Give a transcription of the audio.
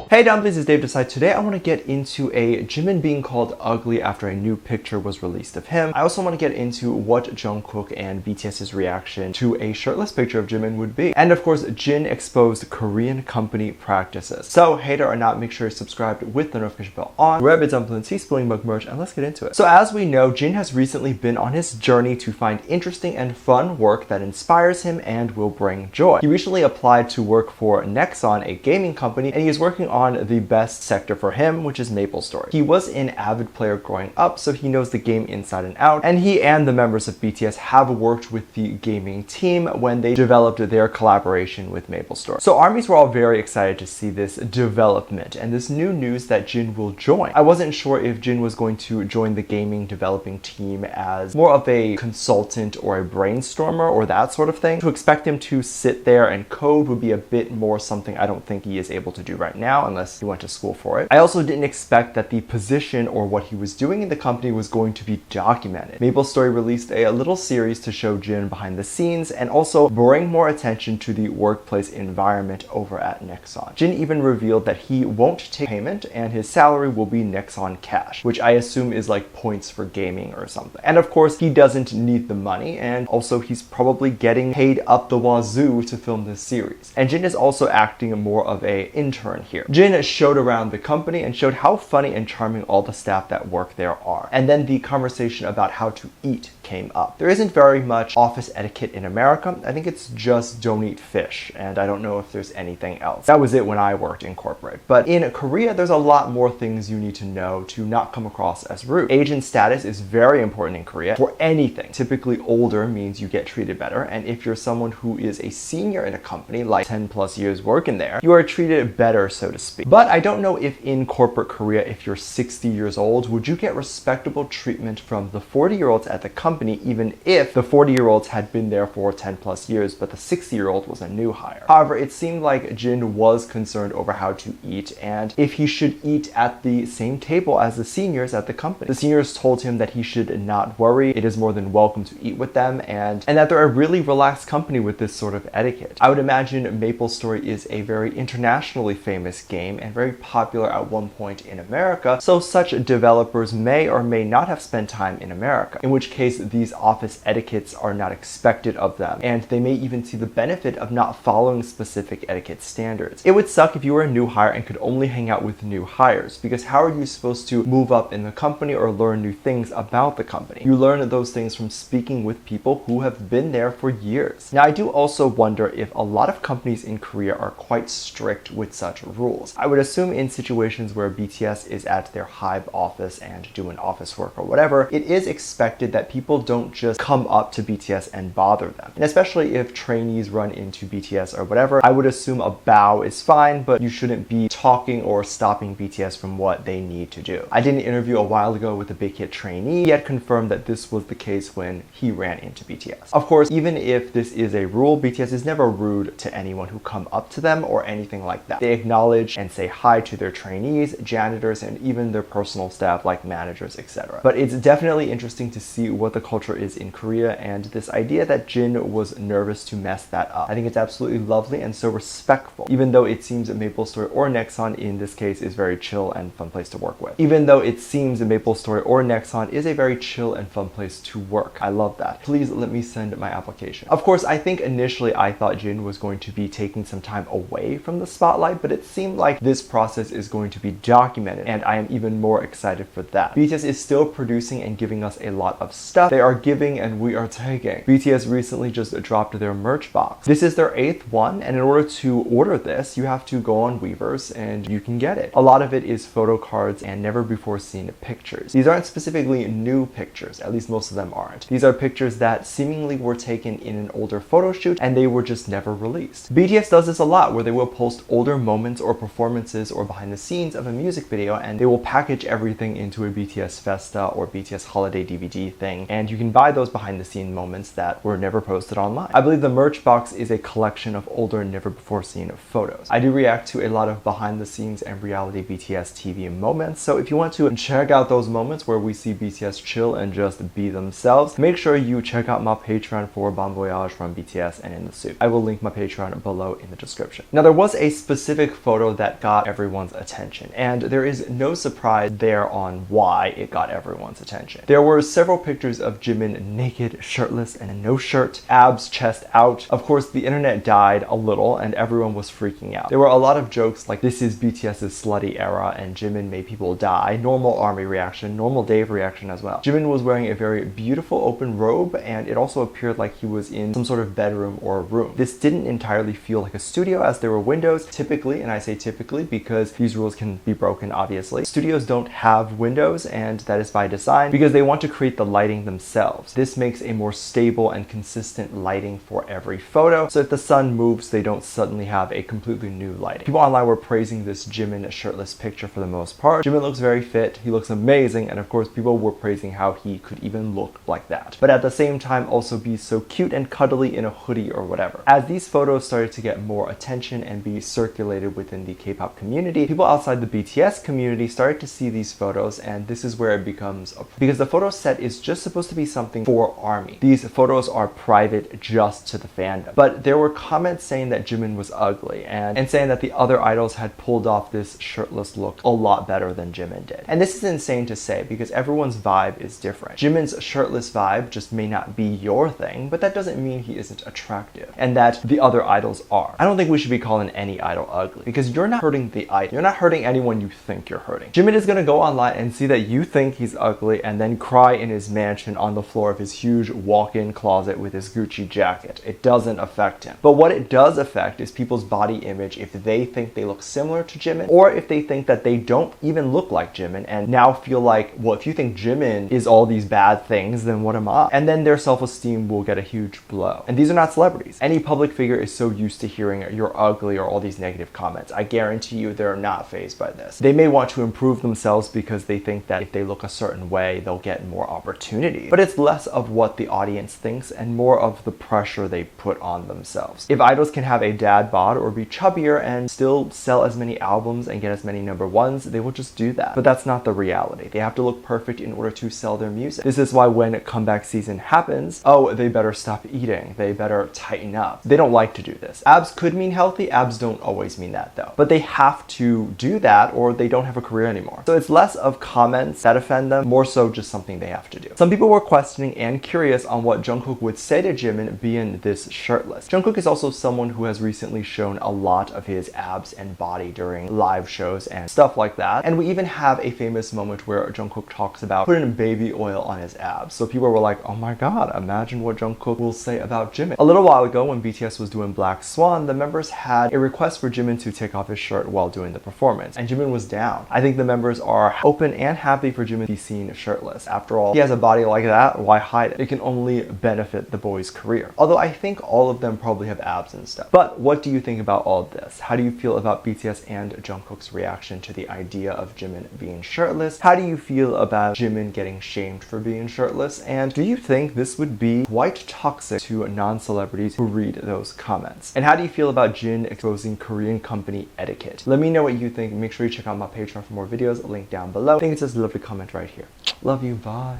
Hey dumplings, it's Dave Decide. Today I want to get into a Jimin being called ugly after a new picture was released of him. I also want to get into what Jung Kook and BTS's reaction to a shirtless picture of Jimin would be. And of course, Jin exposed Korean company practices. So hater or not, make sure you're subscribed with the notification bell on. Grab a dumpling, teespooning mug merch, and let's get into it. So as we know, Jin has recently been on his journey to find interesting and fun work that inspires him and will bring joy. He recently applied to work for Nexon, a gaming company, and he is working on the best sector for him, which is MapleStory. He was an avid player growing up, so he knows the game inside and out, and he and the members of BTS have worked with the gaming team when they developed their collaboration with MapleStory. So ARMYs were all very excited to see this development and this new news that Jin will join. I wasn't sure if Jin was going to join the gaming developing team as more of a consultant or a brainstormer or that sort of thing. To expect him to sit there and code would be a bit more something I don't think he is able to do right now unless he went to school for it. I also didn't expect that the position or what he was doing in the company was going to be documented. MapleStory released a little series to show Jin behind the scenes and also bring more attention to the workplace environment over at Nexon. Jin even revealed that he won't take payment and his salary will be Nexon cash, which I assume is like points for gaming or something. And of course, he doesn't need the money, and also he's probably getting paid up the wazoo to film this series. And Jin is also acting more of an intern here. Jin showed around the company and showed how funny and charming all the staff that work there are. And then the conversation about how to eat came up. There isn't very much office etiquette in America. I think it's just don't eat fish, and I don't know if there's anything else. That was it when I worked in corporate. But in Korea, there's a lot more things you need to know to not come across as rude. Age and status is very important in Korea for anything. Typically older means you get treated better, and if you're someone who is a senior in a company, like 10 plus years working there, you are treated better, so to speak. But I don't know if in corporate Korea, if you're 60 years old, would you get respectable treatment from the 40-year-olds at the company, even if the 40-year-olds had been there for 10 plus years, but the 60-year-old was a new hire. However, it seemed like Jin was concerned over how to eat and if he should eat at the same table as the seniors at the company. The seniors told him that he should not worry, it is more than welcome to eat with them, and that they're a really relaxed company with this sort of etiquette. I would imagine MapleStory is a very internationally famous game and very popular at one point in America, so such developers may or may not have spent time in America, in which case these office etiquettes are not expected of them, and they may even see the benefit of not following specific etiquette standards. It would suck if you were a new hire and could only hang out with new hires, because how are you supposed to move up in the company or learn new things about the company? You learn those things from speaking with people who have been there for years. Now, I do also wonder if a lot of companies in Korea are quite strict with such rules. I would assume in situations where BTS is at their HYBE office and doing office work or whatever, it is expected that people don't just come up to BTS and bother them. And especially if trainees run into BTS or whatever, I would assume a bow is fine, but you shouldn't be talking or stopping BTS from what they need to do. I did an interview a while ago with a Big Hit trainee. He had confirmed that this was the case when he ran into BTS. Of course, even if this is a rule, BTS is never rude to anyone who come up to them or anything like that. They acknowledge and say hi to their trainees, janitors, and even their personal staff like managers, etc. But it's definitely interesting to see what the culture is in Korea, and this idea that Jin was nervous to mess that up. I think it's absolutely lovely and so respectful, even though it seems that MapleStory or Nexon in this case is very chill and fun place to work with. Even though it seems that MapleStory or Nexon is a very chill and fun place to work. I love that. Please let me send my application. Of course, I think initially I thought Jin was going to be taking some time away from the spotlight, but it seemed like this process is going to be documented, and I am even more excited for that. BTS is still producing and giving us a lot of stuff. They are giving and we are taking. BTS recently just dropped their merch box. This is their 8th one, and in order to order this, you have to go on Weverse and you can get it. A lot of it is photo cards and never before seen pictures. These aren't specifically new pictures, at least most of them aren't. These are pictures that seemingly were taken in an older photo shoot and they were just never released. BTS does this a lot, where they will post older moments or performances or behind the scenes of a music video, and they will package everything into a BTS Festa or BTS holiday DVD thing, and you can buy those behind the scene moments that were never posted online. I believe the merch box is a collection of older, never before seen photos. I do react to a lot of behind the scenes and reality BTS TV moments, so if you want to check out those moments where we see BTS chill and just be themselves, make sure you check out my Patreon for Bon Voyage from BTS and In the Soup. I will link my Patreon below in the description. Now, there was a specific photo that got everyone's attention, and there is no surprise there on why it got everyone's attention. There were several pictures of Jimin naked, shirtless, and no shirt, abs, chest out. Of course, the internet died a little and everyone was freaking out. There were a lot of jokes like, this is BTS's slutty era and Jimin made people die. Normal ARMY reaction, normal Dave reaction as well. Jimin was wearing a very beautiful open robe, and it also appeared like he was in some sort of bedroom or room. This didn't entirely feel like a studio, as there were windows. Typically, and I say typically because these rules can be broken obviously, studios don't have windows, and that is by design because they want to create the lighting themselves. This makes a more stable and consistent lighting for every photo, so if the sun moves, they don't suddenly have a completely new lighting. People online were praising this Jimin shirtless picture for the most part. Jimin looks very fit, he looks amazing, and of course people were praising how he could even look like that, but at the same time also be so cute and cuddly in a hoodie or whatever. As these photos started to get more attention and be circulated within the K-pop community, people outside the BTS community started to see these photos, and this is where it becomes a because the photo set is just supposed to be something for ARMY. These photos are private just to the fandom. But there were comments saying that Jimin was ugly and saying that the other idols had pulled off this shirtless look a lot better than Jimin did. And this is insane to say because everyone's vibe is different. Jimin's shirtless vibe just may not be your thing, but that doesn't mean he isn't attractive and that the other idols are. I don't think we should be calling any idol ugly because you're not hurting the idol. You're not hurting anyone you think you're hurting. Jimin is gonna go online and see that you think he's ugly and then cry in his mansion on the floor of his huge walk-in closet with his Gucci jacket. It doesn't affect him. But what it does affect is people's body image if they think they look similar to Jimin, or if they think that they don't even look like Jimin and now feel like, well, if you think Jimin is all these bad things, then what am I? And then their self-esteem will get a huge blow. And these are not celebrities. Any public figure is so used to hearing you're ugly or all these negative comments. I guarantee you they're not fazed by this. They may want to improve themselves because they think that if they look a certain way, they'll get more opportunity. But it's less of what the audience thinks and more of the pressure they put on themselves. If idols can have a dad bod or be chubbier and still sell as many albums and get as many #1s, they will just do that. But that's not the reality. They have to look perfect in order to sell their music. This is why when comeback season happens, oh, they better stop eating. They better tighten up. They don't like to do this. Abs could mean healthy. Abs don't always mean that though. But they have to do that or they don't have a career anymore. So it's less of comments that offend them, more so just something they have to do. Some people were questioning and curious on what Jung Kook would say to Jimin being this shirtless. Jung Kook is also someone who has recently shown a lot of his abs and body during live shows and stuff like that. And we even have a famous moment where Jung Kook talks about putting baby oil on his abs. So people were like, oh my god, imagine what Jung Kook will say about Jimin. A little while ago when BTS was doing Black Swan, the members had a request for Jimin to take off his shirt while doing the performance, and Jimin was down. I think the members are open and happy for Jimin to be seen shirtless. After all, he has a body like that, why hide it? It can only benefit the boy's career. Although I think all of them probably have abs and stuff. But what do you think about all of this? How do you feel about BTS and Jungkook's reaction to the idea of Jimin being shirtless? How do you feel about Jimin getting shamed for being shirtless? And do you think this would be quite toxic to non-celebrities who read those comments? And how do you feel about Jin exposing Korean company etiquette? Let me know what you think. Make sure you check out my Patreon for more videos, link down below. I think it's just a lovely comment right here. Love you, bye.